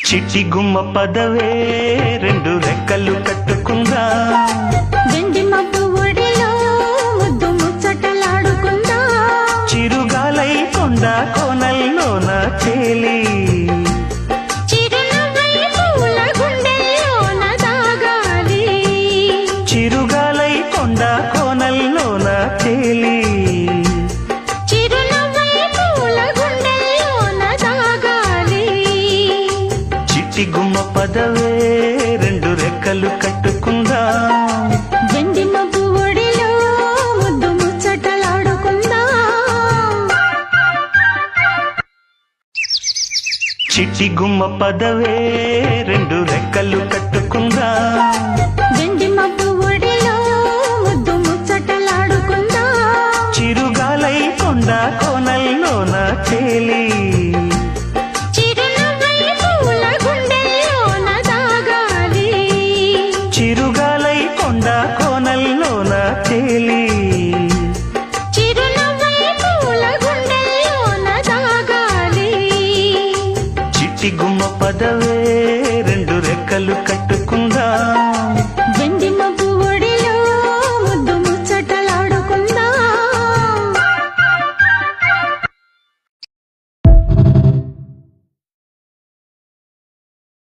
చిట్టి గుమ్మ పదవే రెండు రెక్కలు కట్టుకుందా, వెండి మబ్బు ఒడిలో ముద్దు ముచ్చటలాడుకుందా, చిరుగాలై కొండ కోనల్లోన తేలి చిరునవ్వై పూల గుండెల్లోన దాగాలి, చిరుగాలై కొండ కోనల్లోన తేలి చిరునవ్వై పూల గుండెల్లోన దాగాలి. చిట్టి గుమ్మ పదవే రెండు రెక్కలు కట్టుకుందా, వెండి మబ్బు ఒడిలో ముద్దు ముచ్చటలాడుకుందా. చిట్టి గుమ్మ పదవే రెండు రెక్కలు కట్టుకుందా, వెండి మబ్బు ఒడిలో ముద్దు ముచ్చటలాడుకుందా, చిరుగాలై కొండ కోనల్లోన తేలి చిరునవ్వై పూల గుండెల్లోన దాగాలి, చిరుగాలై కొండ కోనల్లోన తేలి చిరునవ్వై పూల గుండెల్లోన దాగాలి. చిట్టి గుమ్మ పదవే రెండు రెక్కలు కట్టుకుందా, వెండి మబ్బు ఒడిలో